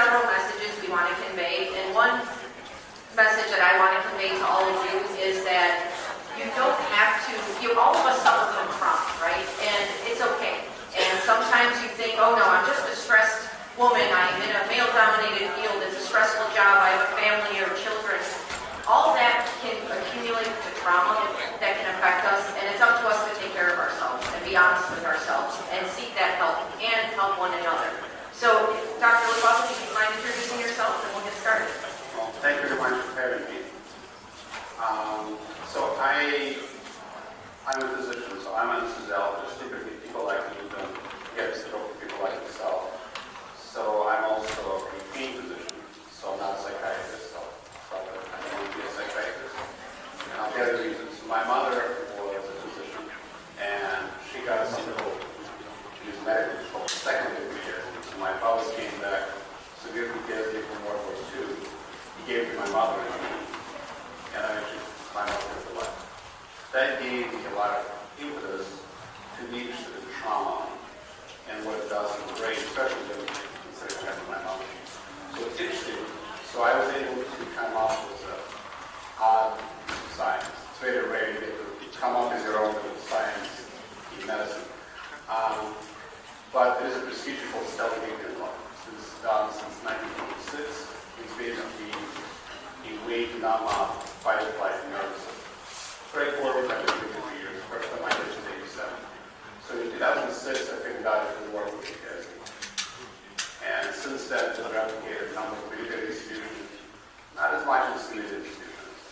several messages we want to convey, and one message that I want to convey to all of you is that you don't have to, all of us suffer from trauma, right? And it's okay. And sometimes you think, oh no, I'm just a stressed woman, I'm in a male-dominated field, it's a stressful job, I have a family or children. All that can accumulate to trauma that can affect us, and it's up to us to take care of ourselves and be honest with ourselves and seek that help and help one another. So, Dr. LaBeouf, if you mind introducing yourself, and we'll get started. Well, thank you very much for having me. I'm a physician, so I'm an anesthesiologist. Typically, people like me don't get stroke, people like myself. So I'm also a pain physician, so I'm not a psychiatrist. So I don't want to be a psychiatrist. And I'll get the reasons. My mother was a physician, and she got something she was medical for second degree years. So my father came back severe PTSD from World War II. He gave it to my mother and me, and I actually climbed up with the life. That gave me a lot of impetus to reach the trauma and what it does in the brain, especially considering I have my mom. So it's interesting. So I was able to come up with odd science. It's very rare you get to come up with your own science in medicine. But there is a procedure called stellate law. It's done since 1926. It's basically a way to numb out fight or flight nervous system. Straightforward, I've been doing it for years. First time I did it in 87. So in 2006, I figured out it would work with PTSD. And since then, it's replicated a number of military institutions, not as much as civilian institutions.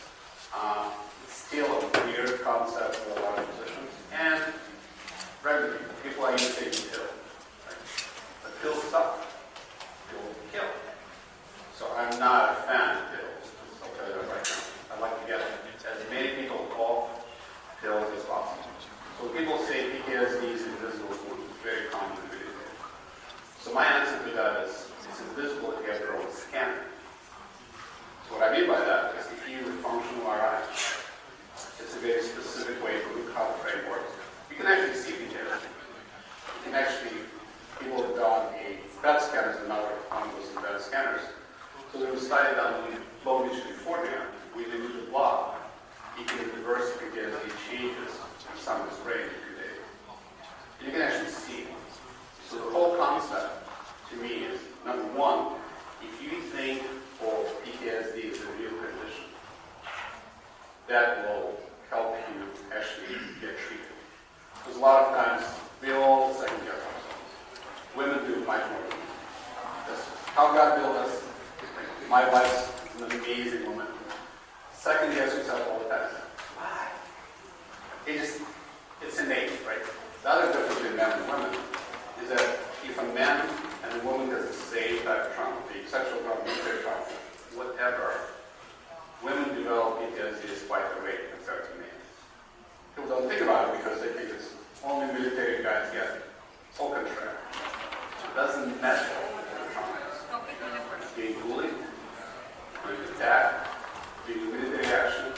It's still a weird concept for a lot of physicians. And regular people are used to taking pills. Right? The pills suck. Pills kill. So I'm not a fan of pills. I'll tell you that right now. I like to get as many people off pills as possible. So people say PTSD is invisible, which is very common in the video. So my answer to that is it's invisible if you have your own scanner. So what I mean by that is if you use a functional MRI, it's a very specific way to look how the brain works. You can actually see PTSD. You can actually, people have done a PET scanner, is another one of those PET scanners. So there was a study done in Long Beach, California, we did the blood. You can reverse PTSD changes in someone's brain every day. You can actually see it. So the whole concept to me is, number one, if you think of PTSD as a real condition, that will help you actually get treated. Because a lot of times, we all second guess ourselves. Women do much more than men. That's how God built us. My wife's an amazing woman. Second guess yourself all the time. Why? It's innate, right? The other difference between men and women is that if a man and a woman has the same type of trauma, the sexual trauma, military trauma, whatever, women develop PTSD at quite a rate compared to men. People don't think about it because they think it's only military guys get it. It's all contrary. It doesn't matter what the trauma is. Being bullied, being attacked, being military action,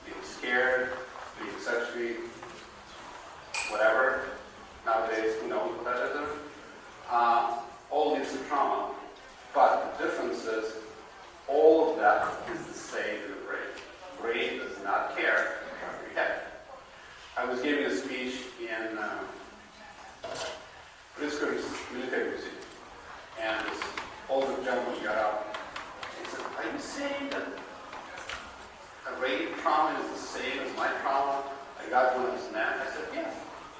being scared, being sexually, whatever. Nowadays, who knows what that is? All leads to trauma. But the difference is, all of that is the same in the brain. The brain does not care about your head. I was giving a speech in Pritzker's military museum, and this older gentleman got up and said, "Are you saying that a rape trauma is the same as my trauma? I got one of his man." I said, "Yes."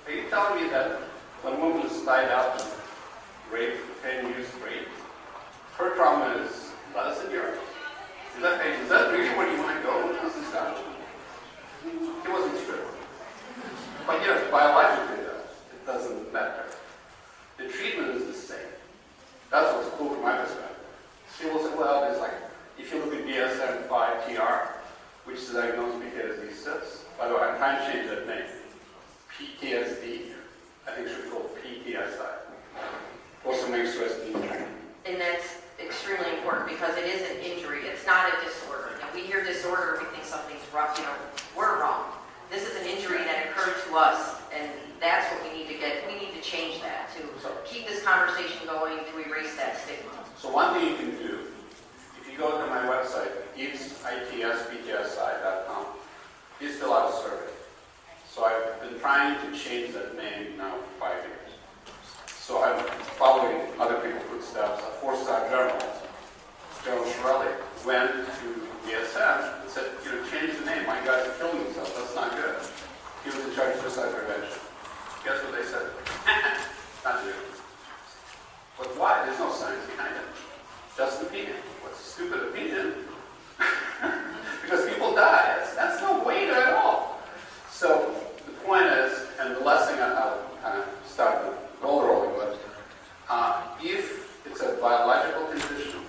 Are you telling me that when a woman is tied up and raped for 10 years straight, her trauma is less than yours? Is that really where you want to go with this discussion? He wasn't sure. But yes, biologically, it doesn't matter. The treatment is the same. That's what's cool from my perspective. People say, well, it's like, if you look at DSM-5-TR, which is diagnosed PTSD 6, by the way, I'm trying to change that name. PTSD, I think it should be called PTSI. For some interest in training. And that's extremely important because it is an injury. It's not a disorder. If we hear disorder, we think something's wrong. We're wrong. This is an injury that occurred to us, and that's what we need to get. We need to change that to keep this conversation going to erase that stigma. So one thing you can do, if you go to my website, itsbtsi.com, you fill out a survey. So I've been trying to change that name now for 5 years. So I'm following other people's footsteps. A four-star journalist, General Shirelli, went to BSF and said, change the name. My guys are killing themselves. That's not good. He was in charge of suicide prevention. Guess what they said? Not good. But why? There's no science behind it. Just an opinion. What's a stupid opinion? Because people die. That's no weight at all. So the point is, and the last thing I'll kind of start the ball rolling with, if it's a biological condition,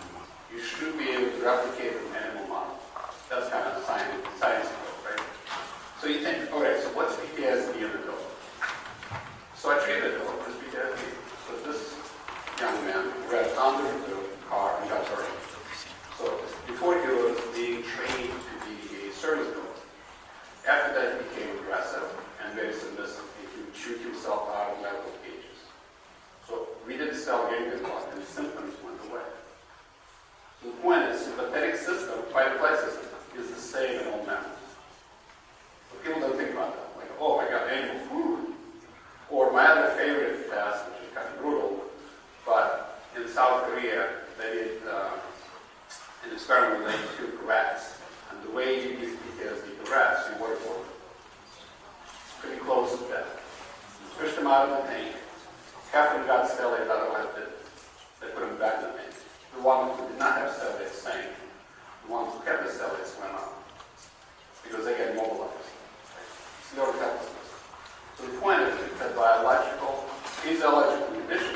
you should be able to replicate an animal model. That's kind of science, right? So you think, all right, so what's PTSD in the dog? So I treated the dog with PTSD. So this young man crashed under the car and got hurt. So before he was being trained to be a service dog, after that he became aggressive and very submissive. He would shoot himself out of medical cages. So we did the cell ganglion block and the symptoms went away. So the point is, sympathetic system, fight or flight system, is the same in all mammals. But people don't think about that. Like, oh, I got animal food. Or my other favorite test, which is kind of brutal, but in South Korea, they did an experiment where they took rats. And the way you give PTSD to rats, you waterboard them. Pretty close to death. You push them out of the tank. Half of them got stellate, otherwise they put them back in the tank. The ones who did not have stellates sank. The ones who kept the stellates swam up. Because they get mobilized. It's neurotoxicity. So the point is that biological, physiological condition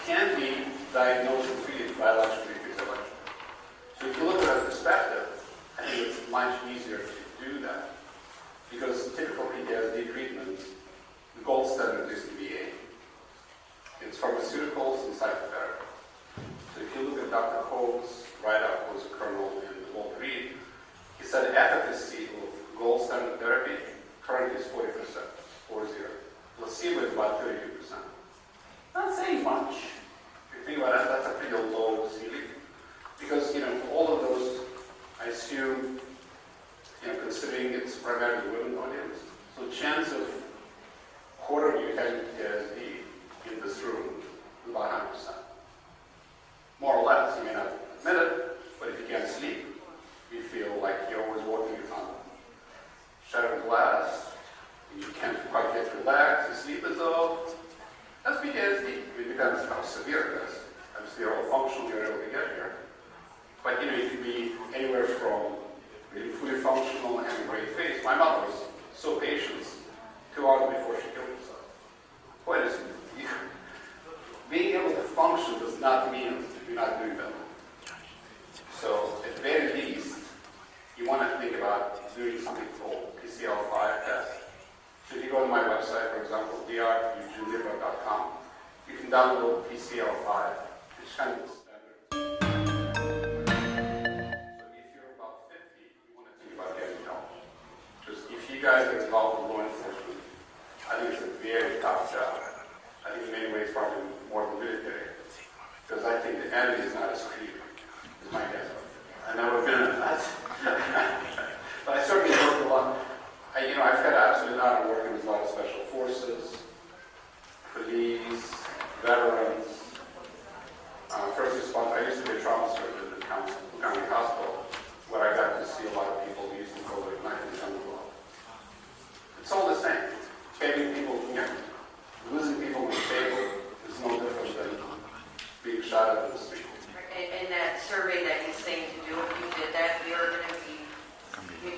can be diagnosed and treated biologically, physiologically. So if you look at that perspective, I think it's much easier to do that. Because typical PTSD treatment, the gold standard is the VA. It's pharmaceuticals and psychotherapy. So if you look at Dr. Hogue's write-up, who's a colonel in Walter Reed, he said efficacy of gold standard therapy currently is 40%, 40. Placebo is about 32%. Not saying much. If you think about it, that's a pretty low ceiling. Because, all of those, I assume, considering it's primarily women audience, so chance of quarter of you having PTSD in this room is about 100%. More or less, you may not admit it, but if you can't sleep, you feel like you're always walking on shattered glass, and you can't quite get relaxed, your sleep is off. That's PTSD. It depends how severe it is. Obviously, you're all functional, you're able to get here. But it can be anywhere from really fully functional and having a great face. My mother was so patient 2 hours before she killed herself. Point is, being able to function does not mean you're not doing better. So, at the very least, you want to think about doing something called PCL5 test. So if you go to my website, for example, dr.eugenielibra.com, you can download PCL5, which is kind of the standard. So if you're about 50, you want to think about getting help. Because if you guys are involved in law enforcement, I think it's a very tough job. I think in many ways probably more than military. Because I think the enemy is not as clear, is my guess. I've never been in that. But I certainly worked a lot. I've had absolute honor working with a lot of special forces, police, veterans, first responders. I used to be a trauma surgeon at County Hospital, where I got to see a lot of people who used to go with knife and gun law. It's all the same. Getting people, losing people on the table is no different than being shot at in the street. In that survey that he's saying to do, if you did that, you're going to be,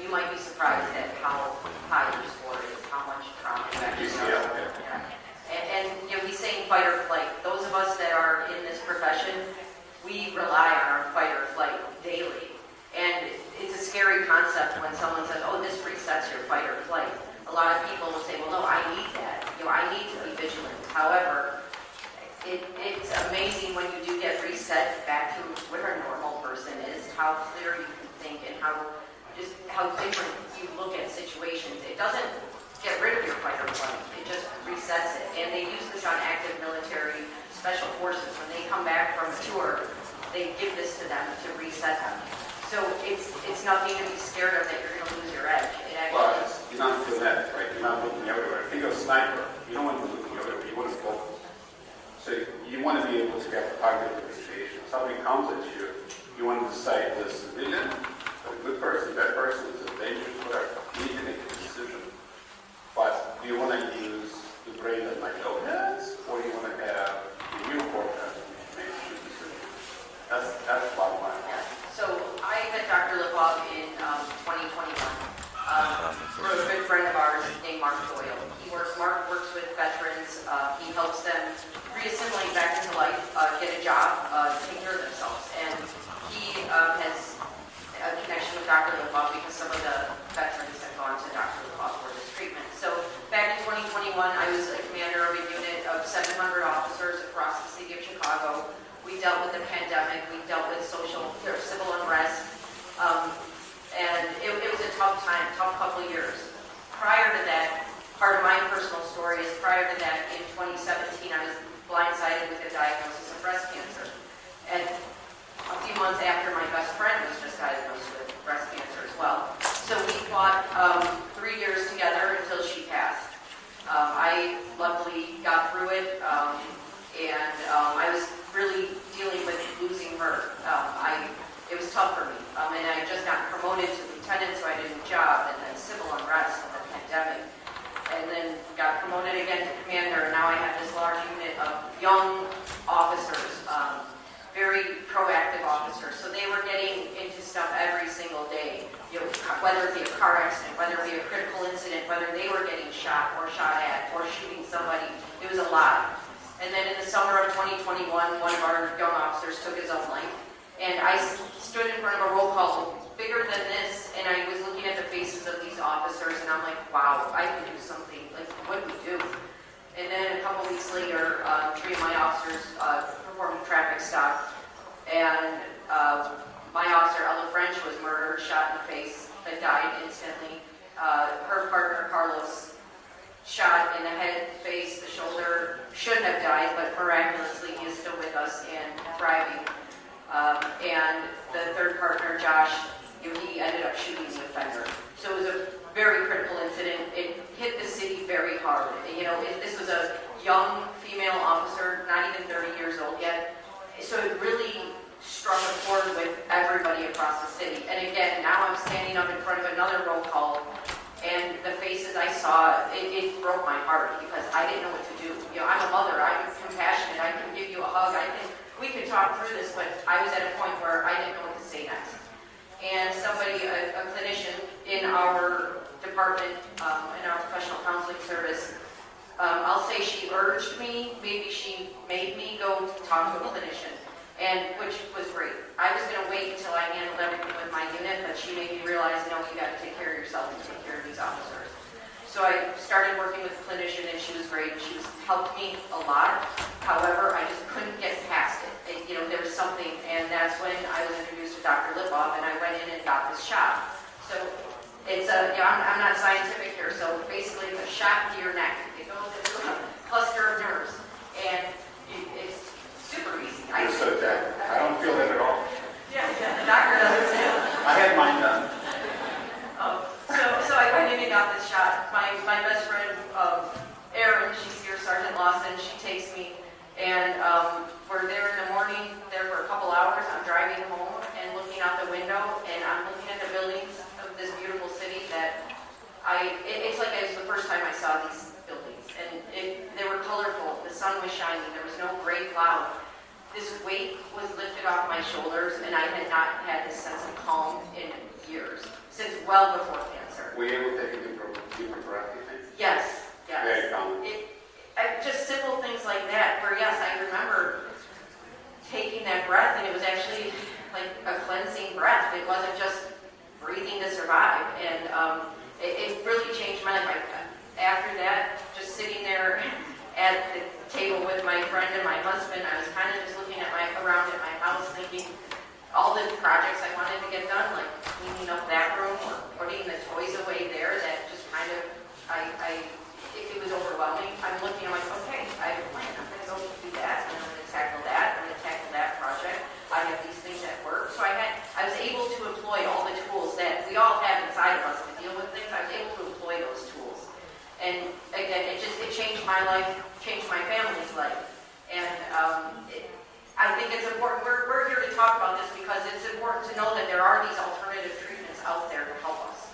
you might be surprised at how high your score is, how much trauma you actually have. And he's saying fight or flight. Those of us that are in this profession, we rely on our fight or flight daily. And it's a scary concept when someone says, oh, this resets your fight or flight. A lot of people will say, well, no, I need that. I need to be vigilant. However, it's amazing when you do get reset back to where a normal person is, how clear you can think and how different you look at situations. It doesn't get rid of your fight or flight. It just resets it. And they use this on active military, special they give this to them to reset them. So it's nothing to be scared of that you're going to lose your edge. Well, you're not doing that, right? You're not looking everywhere. Think of a sniper. You don't want to be looking everywhere. You want to focus. So you want to be able to get targeted investigation. If somebody comes at you, you want to decide this civilian, a good person, bad person, is a dangerous, whatever. You need to make a decision. But do you want to use the brain that my dog has, or you want to have the real forecast to make a good decision? That's the bottom line. Yeah. So I met Dr. Lipov in 2021. We're a good friend of ours named Mark Doyle. Mark works with veterans. He helps them reassimilate back into life, get a job, take care of themselves. And he has a connection with Dr. Lipov because some of the veterans have gone to Dr. Lipov for this treatment. So back in 2021, I was a commander of a unit of 700 officers across the city of Chicago. We dealt with the pandemic. We dealt with civil unrest. And it was a tough time, tough couple of years. Prior to that, part of my personal story is prior to that, in 2017, I was blindsided with a diagnosis of breast cancer. And a few months after, my best friend was just diagnosed with breast cancer as well. So we fought 3 years together until she passed. I luckily got through it, and I was really dealing with losing her. It was tough for me, and I had just gotten promoted to lieutenant, so I had a new job, and then civil unrest and the pandemic, and then got promoted again to commander, and now I have this large unit of young officers, very proactive officers, so they were getting into stuff every single day, whether it be a car accident, whether it be a critical incident, whether they were getting shot at, or shooting somebody. It was a lot. And then in the summer of 2021, one of our young officers took his own life. And I stood in front of a roll call bigger than this, and I was looking at the faces of these officers, and I'm like, wow, I can do something. Like, what do we do? And then a couple weeks later, 3 of my officers performed a traffic stop, and my officer, Ella French, was murdered, shot in the face, but died instantly. Her partner, Carlos, shot in the head, face, the shoulder, shouldn't have died, but miraculously he is still with us and thriving. And the third partner, Josh, he ended up shooting the offender. So it was a very critical incident. It hit the city very hard. This was a young female officer, not even 30 years old yet. So it really struck a chord with everybody across the city. And again, now I'm standing up in front of another roll call, and the faces I saw, it broke my heart because I didn't know what to do. I'm a mother. I'm compassionate. I can give you a hug. We could talk through this, but I was at a point where I didn't know what to say next. And somebody, a clinician in our department, in our professional counseling service, I'll say she urged me, maybe she made me go talk to a clinician, which was great. I was going to wait until I handled everything with my unit, but she made me realize, no, you got to take care of yourself and take care of these officers. So I started working with a clinician, and she was great. She helped me a lot. However, I just couldn't get past it. There was something, and that's when I was introduced to Dr. Lipov, and I went in and got this shot. So it's I'm not scientific here, so basically it's a shot to your neck. It goes into a cluster of nerves, and it's super easy. I don't feel that at all. Yeah, the doctor doesn't say it. I had mine done. So I went in and got this shot. My best friend, Erin, she's here, Sergeant Lawson, she takes me, and we're there in the morning, there for a couple hours. I'm driving home and looking out the window, and I'm looking at the buildings of this beautiful city that it's like it was the first time I saw these buildings, and they were colorful. The sun was shining. There was no gray cloud. This weight was lifted off my shoulders, and I had not had this sense of calm in years, since well before cancer. Were you able to take a deeper breath, you think? Yes. Very calm. Just simple things like that, where yes, I remember taking that breath, and it was actually like a cleansing breath. It wasn't just breathing to survive, and it really changed my life. After that, just sitting there at the table with my friend and my husband, I was kind of just looking around at my house, thinking all the projects I wanted to get done, like cleaning up that room or putting the toys away there. That just kind of it was overwhelming. I'm looking, I'm like, okay, I have a plan. I'm going to go do that, and I'm going to tackle that. I'm going to tackle that project. I have these it changed my life, changed my family's life. And I think it's important, we're here to talk about this because it's important to know that there are these alternative treatments out there to help us.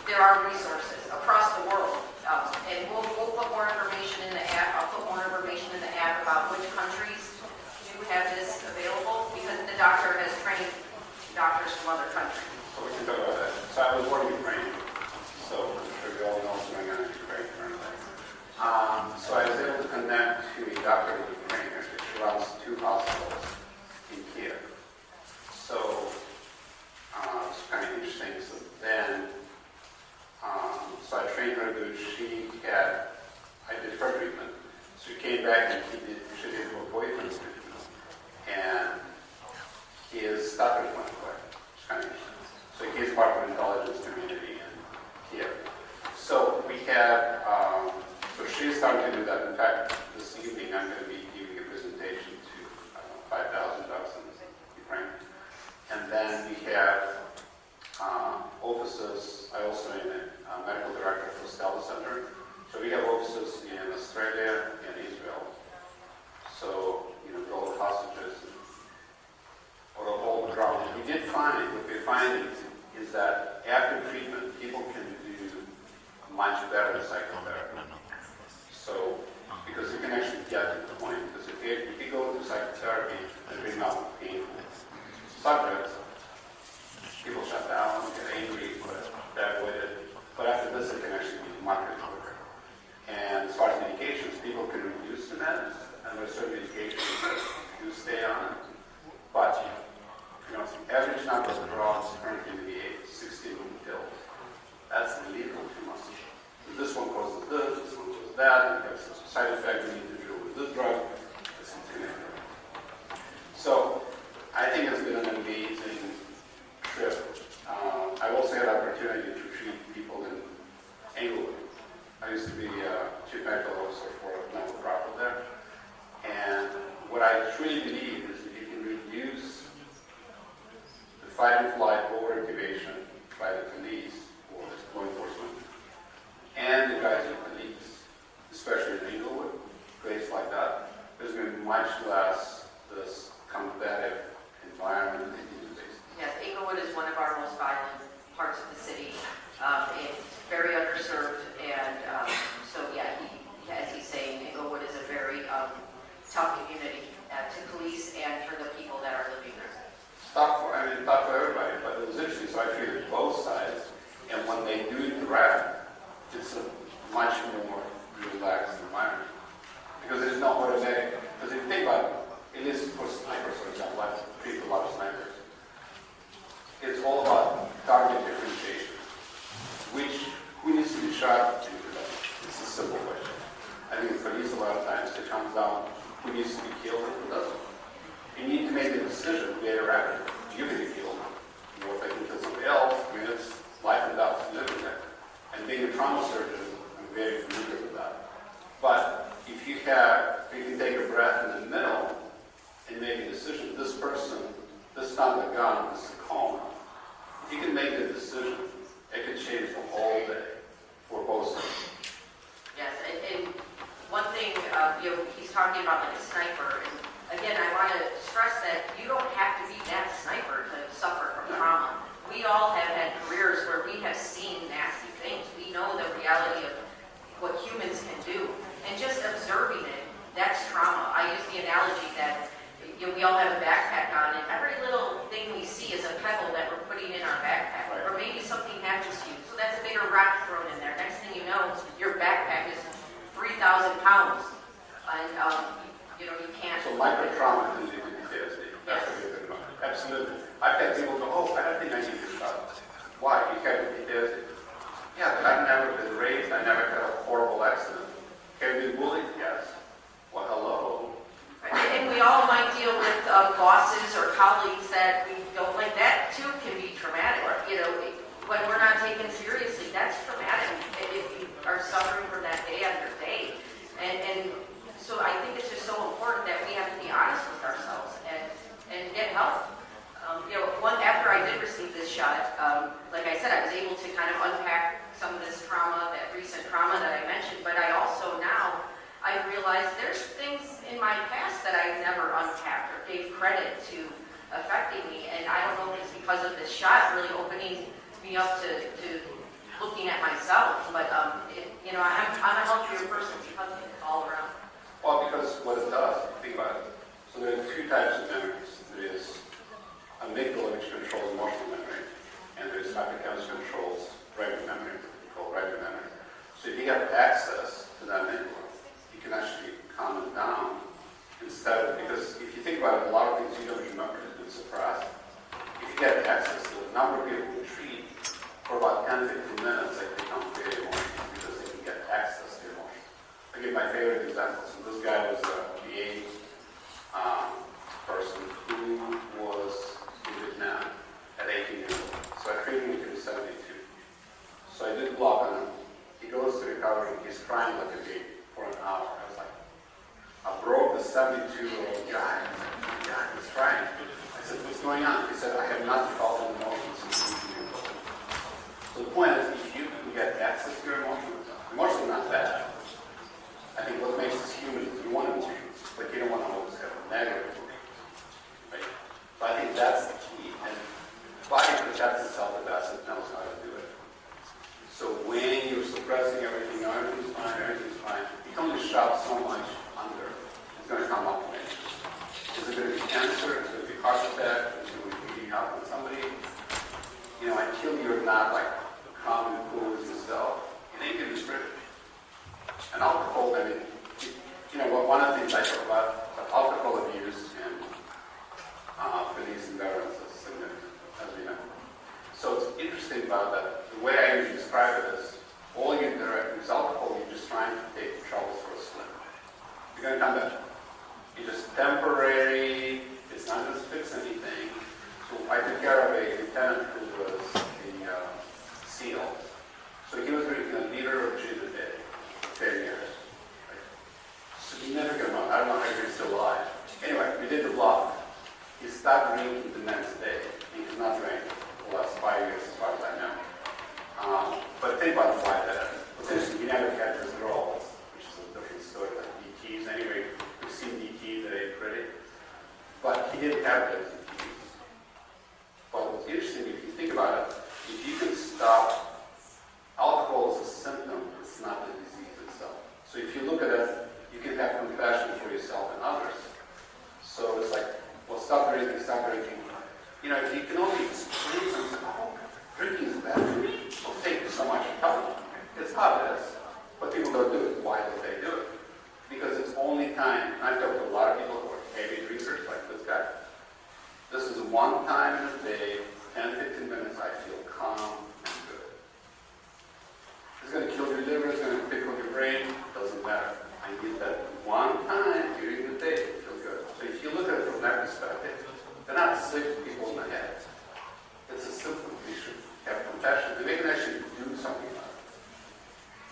There are resources across the world. And we'll put more information in the app. I'll put more information in the app about which countries do have this available because the doctor has trained doctors from other countries. So we can talk about that. So I was born in Ukraine, so I'm sure we all know what's going on in Ukraine currently. So I was able to connect to a doctor in Ukraine. Actually, she runs 2 hospitals in Kiev. So it's kind of interesting. So then, so I trained her to, I did her treatment. So she came back and she did her boyfriend's treatment. And his doctor went away. It's kind of interesting. So he's part of the intelligence community in Kiev. So we had, so she's starting to do that. In fact, this evening I'm going to be giving a presentation to 5,000 docs in Ukraine. And then we have offices. I also am a medical director for Stella Center. So we have offices in Australia and Israel. So, with all the hostages or all the drones. We did find, what we're finding is that after treatment, people can do much better psychotherapy. So, because you can actually get to the point, because if you go to psychotherapy and bring up painful subjects, people shut down, get angry, they're with it. But after this, it can actually be markedly quicker. And as far as medications, people can reduce the meds, and there are certain medications that do stay on. But, the average number of drugs currently in the 16 pills. That's illegal too much. This one causes this one causes that, and it has some side effect we need to deal with this drug. It's insignificant. So, I think it's been an amazing trip. I've also had the opportunity to treat people in Englewood. I used to be chief medical officer for a non-profit there. And what I truly believe is that you can reduce the fight and flight overactivation by the police or law enforcement and the guys in police, especially in Englewood, places like that. There's going to be much less this combative environment in these places. Yes, Englewood is one of our most violent parts of the city. It's very underserved, and so yeah, as he's saying, Englewood is a very tough community to police and for the people that are living there. Tough for everybody, but it was interesting. So I treated both sides, and when they do interact, it's a much more relaxed environment because there's no automatic. Because if you think about it, at least for snipers, for example, I've treated a lot of snipers. It's all about target differentiation. Who needs to be shot and who doesn't? It's a simple question. I think for police a lot of times it comes down who needs to be killed and who doesn't. You need to make a decision very rapidly. You're going to be killed. Or if I can kill somebody else, it's life and death to live in there. And being a trauma surgeon, I'm very familiar with that. But if you can take a breath in the middle and make a decision, this person, this is not a gun, this is a coma. If you can make a decision, it can change the whole day for both sides. Yes, and one thing, he's talking about like a sniper, and again, I want to stress that you don't have to be that sniper to suffer from trauma. We all have had careers where we have seen nasty things. We know the reality of what humans can do, and just observing it, that's trauma. I use the analogy that we all have a backpack on, and every little thing we see is a pebble that we're putting in our backpack, or maybe something happens to you, so that's a bigger rock thrown in there. Next thing you know, your backpack is 3,000 pounds, and you can't. So micro-trauma can lead to PTSD. That's what you're thinking about. Absolutely. I've had people go, oh, I don't think I need to stop. Why? You have PTSD. Yeah, but I've never been raped. I never had a horrible accident. Have you been bullied? Yes. Well, hello. And we all might deal with bosses or colleagues that we don't like. That too can be traumatic. Right. When we're not taken seriously, that's traumatic. If you are suffering from that day after day, and so I think it's just so important that we have to be honest with ourselves and get help. After I did receive this shot, like I said, I was able to kind of unpack some of this trauma, that recent trauma that I mentioned, but I credit to affecting me, and I don't know if it's because of this shot really opening me up to looking at myself, but I'm a healthier person because of it all around. Well, because what it does, think about it. So there are two types of memories. There is amygdala, which controls emotional memory, and there's hippocampus controls regular memory, called regular memory. So if you have access to that amygdala, you can actually calm it down instead of, because if you think about it, a lot of things you don't remember has been suppressed. If you get access to a number of people who treat for about 10 to 15 minutes, they become very emotional because they can get access to emotion. I'll give my favorite example. So this guy was a VA person who was in Vietnam at 18 years old. So I trained him until 72. So I did block on him. He goes to recovery. He's crying like a baby for an hour. I was like, I broke the 72-year-old guy. He's crying. I said, what's going on? He said, I have not felt an emotion since 18 years old. So the point is, if you can get access to your emotions, emotions are not bad. I think what makes us human is you want emotions, but you don't want to always have negative emotions. Right? So I think that's the key. And body protects itself the best. It knows how to do it. So when you're suppressing everything, everything's fine, you can only shove so much under. It's going to come up with it. Is it going to be cancer? Is it going to be heart attack? Is it going to be bleeding out on somebody? Until you're not like calm and cool with yourself, it ain't going to be pretty. And alcohol, one of the things I talk about, alcohol abuse and police and veterans is significant, as we know. So it's interesting about that. The way I usually describe it is, all you interact with alcohol, you're just trying to take the troubles for a swim. You're going to come back. It's just temporary. It's not going to fix anything. So I took care of a lieutenant who was a SEAL. So he was drinking a liter of gin a day for 10 years. Right? Significant amount. I don't know how he's still alive. Anyway, we did the block. He stopped drinking the next day. He did not drink for the last 5 years as far as I know. But think about why that is. Potentially, he never had withdrawals, which is a different story, like DTs. Anyway, we've seen DTs that ain't pretty. But he didn't have those DTs. But what's interesting, if you think about it, if you can stop, alcohol is a symptom, it's not the disease itself. So if you look at it, you can have compassion for yourself and others. So it's like, well, stop drinking, stop drinking. If you can only explain something, drinking is bad for me. It'll take so much trouble. It's obvious, but people don't do it. Why do they do it? Because it's only time. I've talked to a lot of people who are heavy drinkers, like this guy. This is one time in a day, 10, 15 minutes, I feel calm and good. It's going to kill your liver, it's going to pickle your brain, doesn't matter. I need that one time during the day to feel good. So if you look at it from that perspective, they're not sick people in the head. It's a symptom. We should have compassion. And they can actually do something about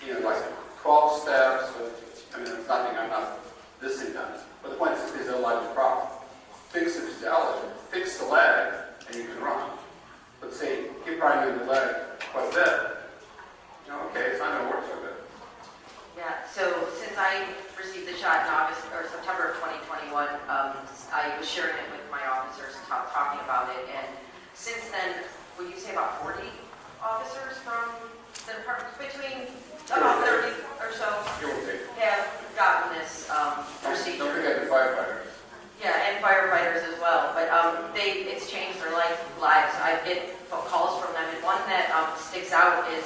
it. Like 12 steps, it's nothing, I'm not dissing them. But the point is, there's a larger problem. Fix the physiology, fix the leg, and you can run. But say, keep riding the leg, what's that? Okay, it's not going to work so good. Yeah, so since I received the shot in August or September of 2021, I was sharing it with my officers, talking about it, and since then, would you say about 40 officers from the department, between about 30 or so, have gotten this procedure? Don't forget the firefighters. Yeah, and firefighters as well, but it's changed their lives. I get calls from them, and one that sticks out is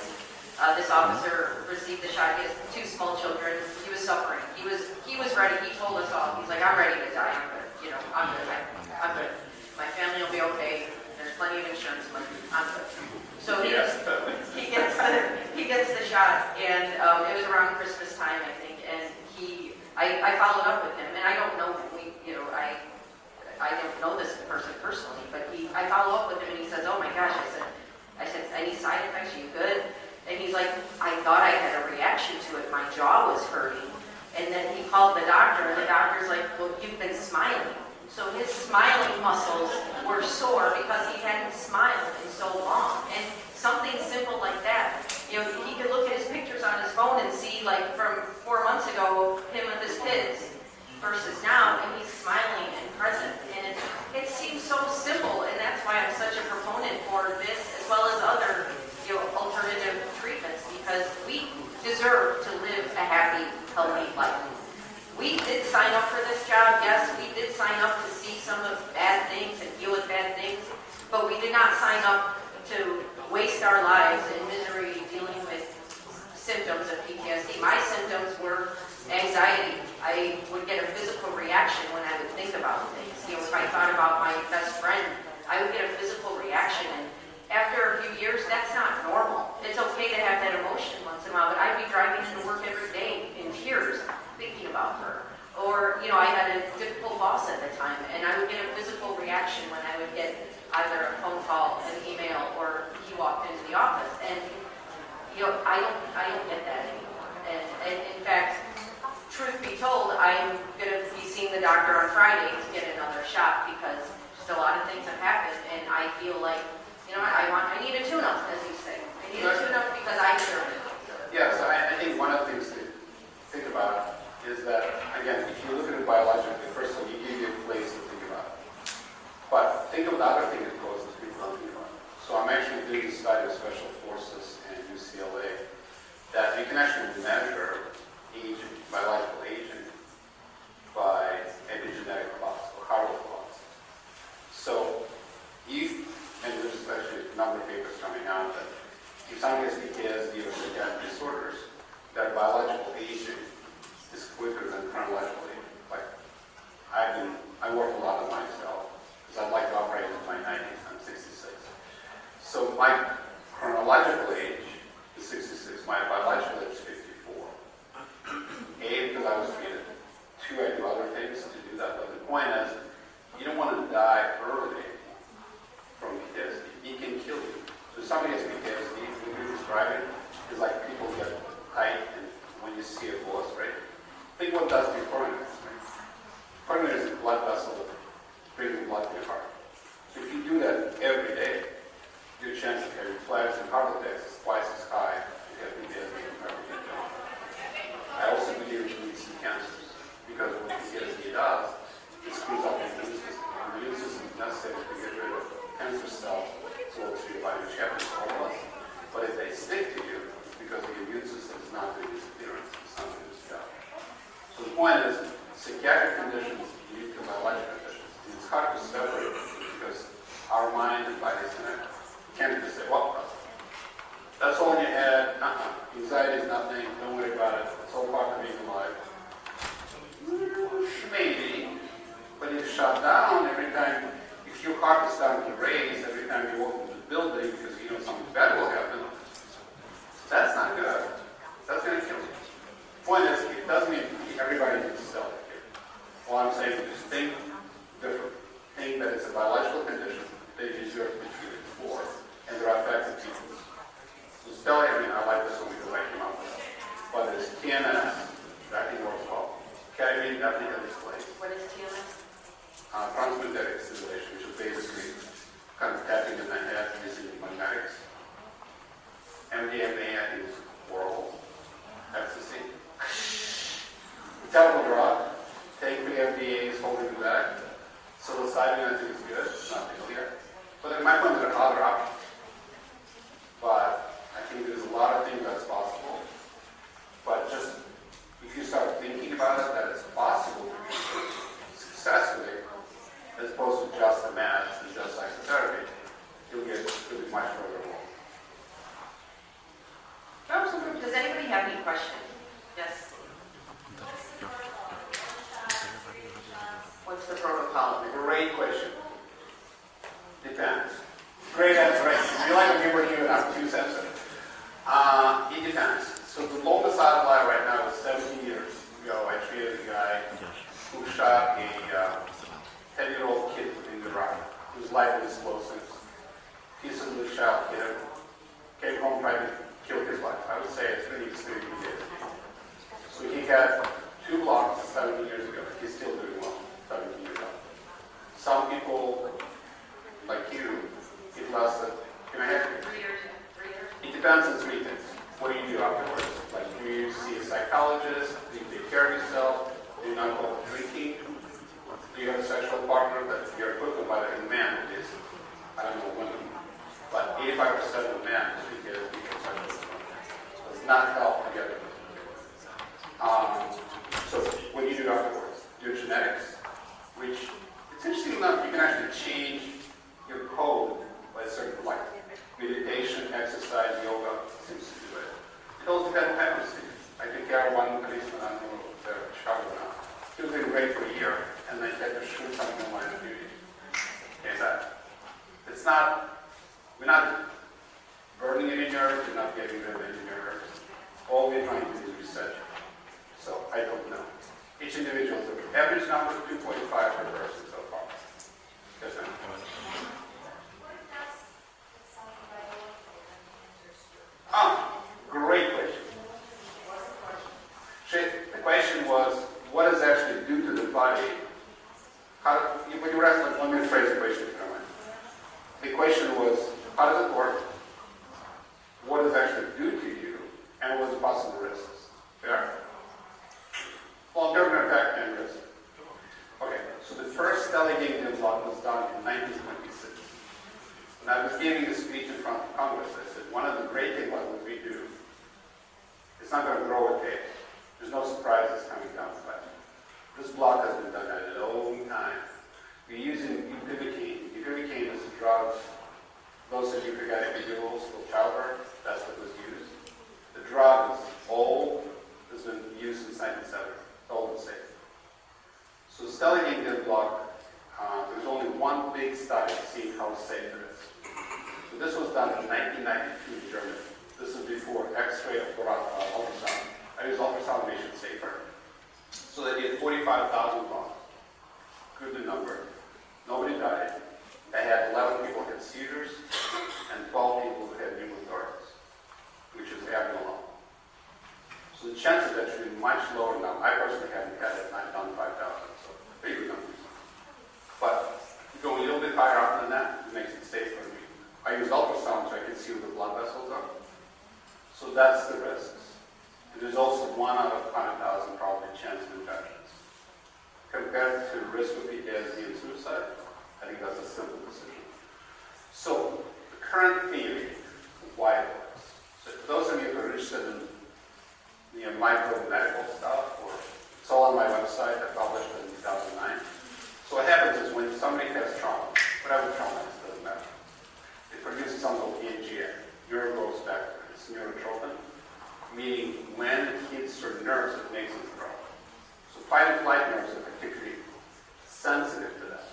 this officer received the shot. He has 2 small children. He was suffering. He was ready. He told us all. He's like, I'm ready to die. I'm good. I'm good. I'm good. My family will be okay. There's plenty of insurance money. I'm good. So he gets the shot, and it was around Christmas time, I think, and I followed up with him, and I don't know, I don't know this person personally, but I follow up with him, and he says, oh my gosh, I said, any side effects, are you good? And he's like, I thought I had a reaction to it, my jaw was hurting, and then he called the doctor, and the doctor's like, well, you've been smiling. So his smiling muscles were sore because he hadn't smiled in so long, and something simple like that, he could look at his pictures on his phone and see, like, from 4 months ago, him with his kids, versus now, and he's smiling and present, and it's healthy life. We did sign up for this job, yes, we did sign up to see some of bad things and deal with bad things, but we did not sign up to waste our lives in misery dealing with symptoms of PTSD. My symptoms were anxiety. I would get a physical reaction when I would think about things. You know, if I thought about my best friend, I would get a physical reaction, and after a few years, that's not normal. It's okay to have that emotion once in a while, but I'd be driving into work every day in tears, thinking about her. Or, you know, I had a difficult boss at the time, and I would get a physical reaction when I would get either a phone call, an email, or he walked into the office. And, you know, I don't get that anymore. And in fact, truth be told, I'm going to be seeing the doctor on Friday to get another shot because just a lot of things have happened, and I feel like, you know, I need a tune-up, as you say. I need a tune-up because I deserve it. Yeah, so I think one of the things to think about is that, again, if you look at it biologically, first of all, you give you a place to think about it. But think of the other thing that goes into people thinking about it. So I'm actually doing a study of special forces in UCLA that you can actually measure aging, biological aging, by epigenetic clocks or Harvard clocks. So if, and there's actually a number of papers coming out that if someone gets PTSD or psychiatric disorders, their biological aging is quicker than chronological aging. Like, I work a lot on myself because I'd like to operate in my 90s. I'm 66. So my chronological age is 66. My biological age is 54. Because I was treated. Two, I do other things to do that. But the point is, you don't want to die early from PTSD. It can kill you. So if somebody has PTSD, when you describe it, it's like people get tight and when you see a boss, right? Think what it does to your coronary. Coronary is a blood vessel bringing blood to your heart. So if you do that every day, your chance of having flares and heart attacks is twice as high if you have PTSD compared to don't. I also believe it leads to cancers because what PTSD does, it screws up your immune system. The immune system is necessary to get rid of cancer cells so it's your body, which happens to all of us. But if they stick to you, it's because the immune system is not doing its appearance, it's not doing its job. So the point is, psychiatric conditions lead to biological conditions. And it's hard to separate because our mind and body is connected. You can't just say, well, that's all in your head. Anxiety is nothing. Don't worry about it. It's all part of being alive. Maybe. But if you shut down every time, if your heart is starting to race every time you walk into the building because you know something bad will happen, that's not good. That's going to kill you. Point is, it doesn't mean everybody needs to self-care. All I'm saying is just think different. Think that it's a biological condition they deserve to be treated for, and there are effective people. So still, I mean, I like this one because I came up with it. But there's TMS, that can work well. Ketamine definitely has its place. What is TMS? Transmagnetic stimulation, which is basically kind of tapping in the head using magnetics. MDMA, I think, is oral ecstasy. Terrible drug. Take the MDA is holding it back. Psilocybin, I think, is good. It's not clear. But in my point, there are other options. But I think there's a lot of things that's possible. But just if you start thinking about it, that it's possible to do successfully, as opposed to just a meds and just psychotherapy, you'll be much further along. Absolutely. Does anybody have any questions? Yes. What's the protocol? Great question. Depends. Great answer. Right. You like when people here have 2 cents. It depends. So the longest out of life right now is 17 years ago. I treated a guy who shot a 10-year-old kid in Iraq, whose life was explosive. He's a little child kid. Came home trying to kill his life. I would say it's really extreme PTSD. So he had 2 blocks 17 years ago. He's still doing well 17 years old. Some people, like you, it lasted, can I have you? 3 years. 3 years. It depends on 3 things. What do you do afterwards? Like, do you see a psychologist? Do you take care of yourself? Do you not go drinking? Do you have a sexual partner that you're equivalent by the man it is? I don't know women. But 85% of men is because people sexual partner. So it's not help to get it. we're not burning any nerves, we're not getting rid of any nerves. All we're trying to do is reset. So I don't know. Each individual is different. Average number is 2.5 per person so far. Yes, ma'am. Great question. The question was, what does it actually do to the body? When you were asking, let me rephrase the question if you don't mind. The question was, how does it work? What does it actually do to you? And what are the possible risks? Fair? Long-term effect and risk. Okay, so the first delegating block was done in 1926. When I was giving a speech in front of Congress, I said, one of the great things about what we do, it's not going to grow at pace. There's no surprises coming down the pipe. This block has been done a long time. We're using bupivacaine. Bupivacaine is a drug. Those of you who got epidurals for childbirth, that's what was used. The drug is old. It's been used since 1970. It's old and safe. So studying this block, there's only one big study seeing how safe it is. So this was done in 1992 in Germany. This is before X-ray or ultrasound. I use ultrasound to make it safer. So they did 45,000 blocks. Good number. Nobody died. They had 11 people who had seizures and 12 people who had pneumothorax, which is abnormal. So the chances are actually much lower now. I personally haven't had it. I've done 5,000, so bigger numbers. But go a little bit higher up than that, it makes it safe for me. I use ultrasound so I can see where the blood vessels are. So that's the risks. And there's also 1 out of 100,000 probably chance of infections. Compared to risk of PTSD and suicide, I think that's a simple decision. So the current theory of why it works. So for those of you who are interested in micro-medical stuff, it's all on my website. I published it in 2009. So what happens is when somebody has trauma, whatever trauma it is, doesn't matter, it produces something called NGF, neurogrowth factor. It's neurotrophin, meaning when it hits certain nerves, it makes it grow. So fight and flight nerves are particularly sensitive to that.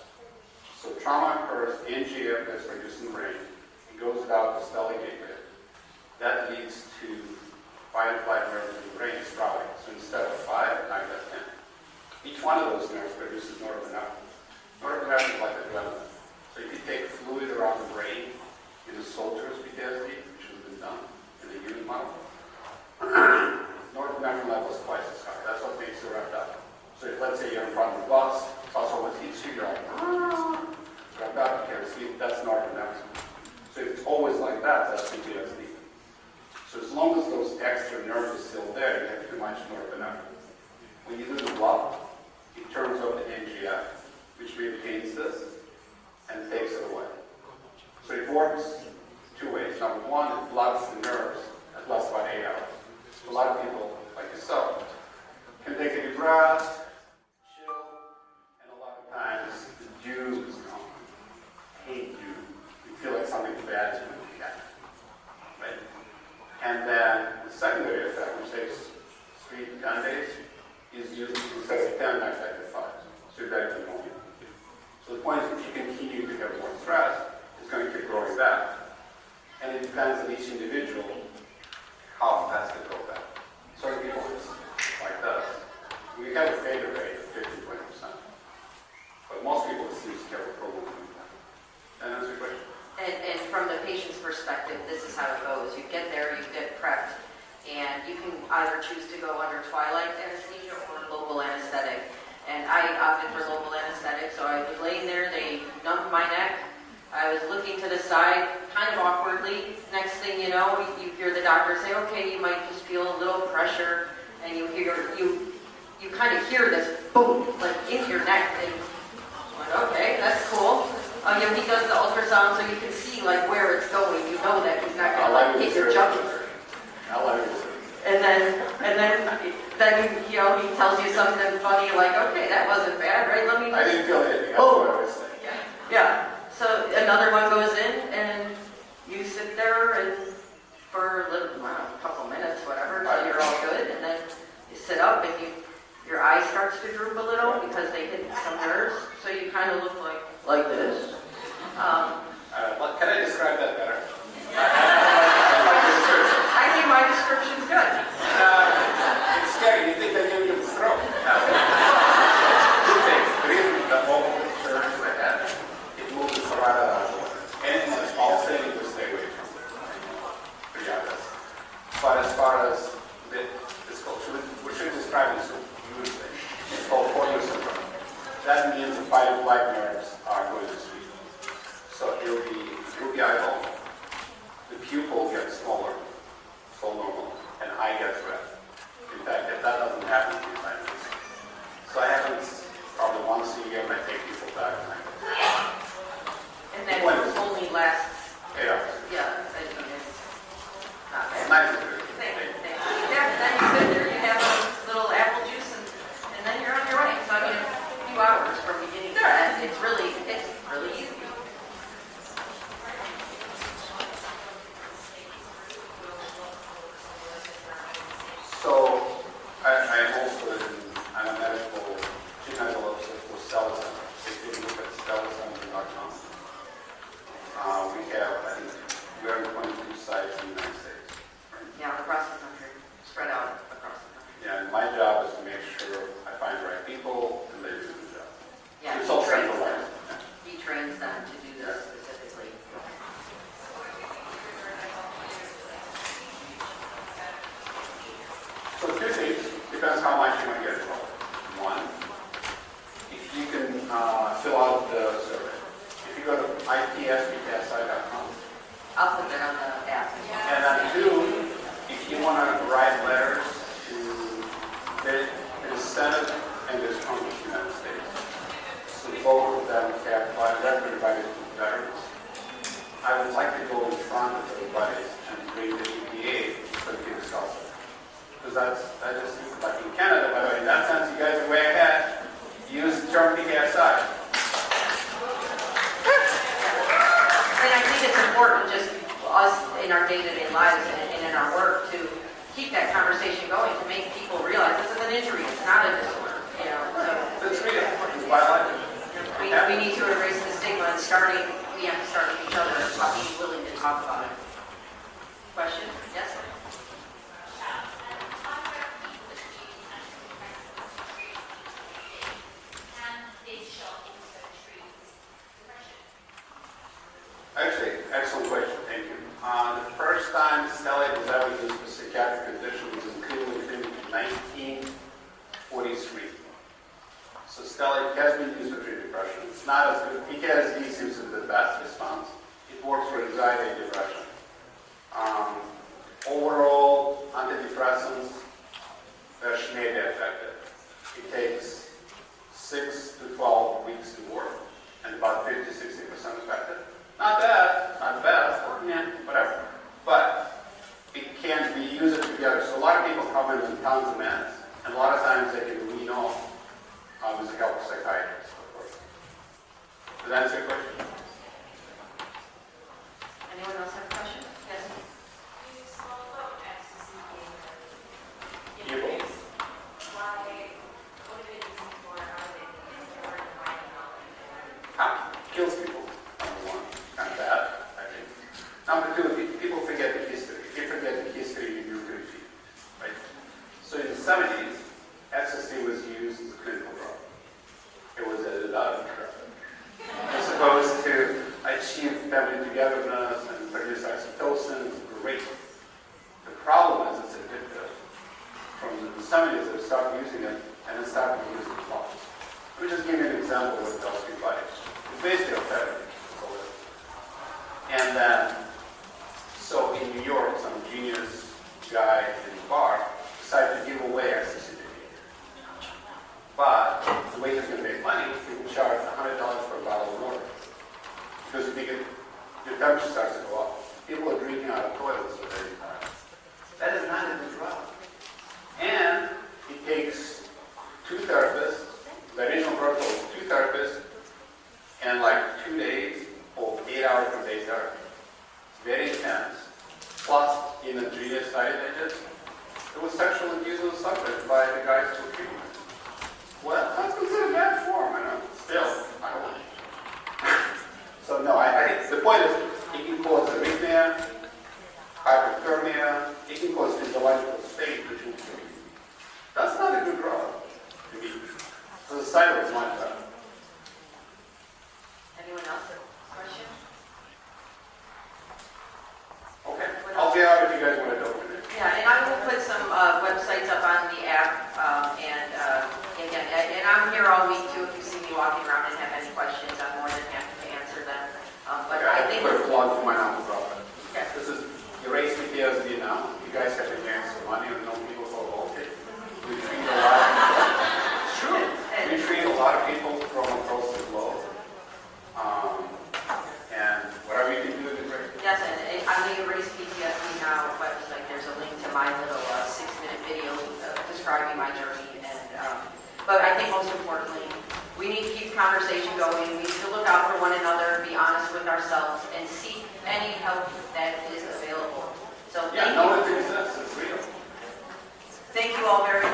So trauma occurs, NGF gets produced in the brain, it goes down to stellate gateway. That leads to fight and flight nerves in the brain sprouting. So instead of 5, now you have 10. Each one of those nerves produces norepinephrine. Norepinephrine is like adrenaline. So if you take fluid around the brain in a soldier's PTSD, which has been done in the human model, norepinephrine level is twice as high. That's what makes you wrapped up. So if, let's say you're in front of the bus, also what hits you, you're like, wrapped up, you can't see, that's norepinephrine. So if it's always like that, that's PTSD. So as long as those extra nerves are still there, you have too much norepinephrine. When you do the block, it turns off the NGF, which maintains this, and takes it away. So it works 2 ways. Number 1, it blocks the nerves at lasts about 8 hours. So a lot of people, like yourself, can take a deep breath, chill, and a lot of times the dew is gone. I hate dew. You feel like something bad is going to happen. Right? And then the secondary effect, which takes 3 to 10 days, is used instead of 10, that's like 5. So you're better than normal. So the point is, if you continue to have more stress, it's going to keep growing back. And it depends on each individual how fast they grow back. Certain people, it's like this. We have a failure rate of 15-20%. But most people, it seems to have a problem with that. And that's your question. And from the patient's perspective, this is how it goes. You get there, you get prepped, and you can either choose to go under twilight anesthesia or local anesthetic. And I opted for local anesthetic, so I was laying there, they numbed my neck. I was looking to the side, kind of awkwardly. Next thing you know, you hear the doctor say, okay, you might just feel a little pressure, and you kind of hear this boom, like in your neck, and I'm like, okay, that's cool. He does the ultrasound so you can see like where it's going. You know that he's not going to like hit your jugular. And then he tells you something funny like, okay, that wasn't bad, right? Let me I didn't feel anything. That's Oh. what I was saying. Yeah. So another one goes in, and you sit there and for a little, a couple minutes, whatever, so you're all good, and then you sit up and your eye starts to droop a little because they hit some nerves, so you kind of look like this. Can I describe that better? I like the description. I think my description's good. It's scary. You think they're giving you a throat. Two things. The reason the whole church I had, it moves us right out of the water. Anything that's all saving, we stay away from it. To be honest. But as far as this culture, we should describe it so beautifully. It's called Porter syndrome. That means the fight and flight nerves are going to sleep. So it'll be eyeball. The pupil gets smaller, so normal, and eye gets red. In fact, if that doesn't happen sometimes. So I haven't, probably once a year, I take people back. And that only lasts, 8 hours. yeah, I mean, it's not It's bad. nice to do. Thank you. Yeah, and then you sit there, you have a little apple juice, and then you're on your way. So I mean, a few hours from beginning to end, it's really easy. So I'm a medical gynecologist for Stella Center. If you look at stellacenter.com, we have, I think, we are in 22 sites in the United States. Right? Yeah, across the country, spread out across the country. Yeah, and my job is to make sure I find the right people and they do the job. Yeah, It's all he trains centralized. them. He trains them to do this specifically. So two things, depends how much you want to get involved. One, if you can fill out the survey. If you go to itspsi.com. I'll put that on the app. And then two, if you want to write letters to the Senate and the Congress of the United States. So both of them have directly invited veterans. I would like to go in front of everybody and bring the EPA so we can discuss it. Because that just seems like in Canada, by the way, in that sense, you guys are way ahead. Use the term PKSI. And I think it's important, just us in our day-to-day lives and in our work, to keep that conversation going, to make people realize this is an injury, it's not a disorder, you know, so. That's real. It's biological. We need to erase the stigma, and we have to start with each other, and being willing to talk about it. Question? Yes? Actually, excellent question. Thank you. The first time stellate was ever used for psychiatric condition was in Cleveland Clinic in 1943. So stellate has been used for treating depression. It's not as good. PTSD seems to be the best response. It works for anxiety and depression. Overall, antidepressants, they're may be effective. It takes 6 to 12 weeks to work, and about 50-60% effective. Not bad, not best, or yeah, whatever. But it can be used together. So a lot of people come in with tons of meds, and a lot of times they can lean off with the help of psychiatrists, of course. Does that answer your question? Anyone else have a question? Yes? Kills people, number one. Kind of bad, I think. Number two, people forget the history. If you forget the history, you're going to feel, right? So in the 70s, ecstasy was used as a clinical drug. It was edited out of drug. It's supposed to achieve family togetherness and produce oxytocin. It's great. The problem is it's addictive. From the 70s, they started using it, and then started using it lots. Let me just give you an example of what it does to your body. It's basically a therapy. And then, so in New York, some genius guy in the bar decided to give away ecstasy to people. But the way he's going to make money, he would charge $100 for a bottle of water. Because your temperature starts to go up. People are drinking out of toilets for very tired. That is not a good drug. And it takes 2 therapists. The original protocol was 2 therapists and like 2 days or 8 hours per day therapy. It's very intense. Plus, in the genius study they did, there was sexual abuse of the subject by the guys who were treating it. Well, that's considered bad form, I know. Still, I don't. So no, I think the point is site looks much better. Anyone else have a question? Okay, I'll be out if you guys want to open it. Yeah, and I will put some websites up on the app, and again, and I'm here all week too. If you see me walking around and have any questions, I'm more than happy to answer them. But Okay, I think, put a plug for my nonprofit. okay, This is Erase PTSD now. You guys have been hearing some money and know people so okay. We treat a lot. it's true. We And treat a lot of people from across the globe. And whatever you can do is great. yes, and on the Erase PTSD Now website, there's a link to my little 6-minute video describing my journey. And but I think most importantly, we need to keep the conversation going. We need to look out for one another, be honest with ourselves, and seek any help that is available. So Yeah, thank know you. it exists. It's real. Thank you all very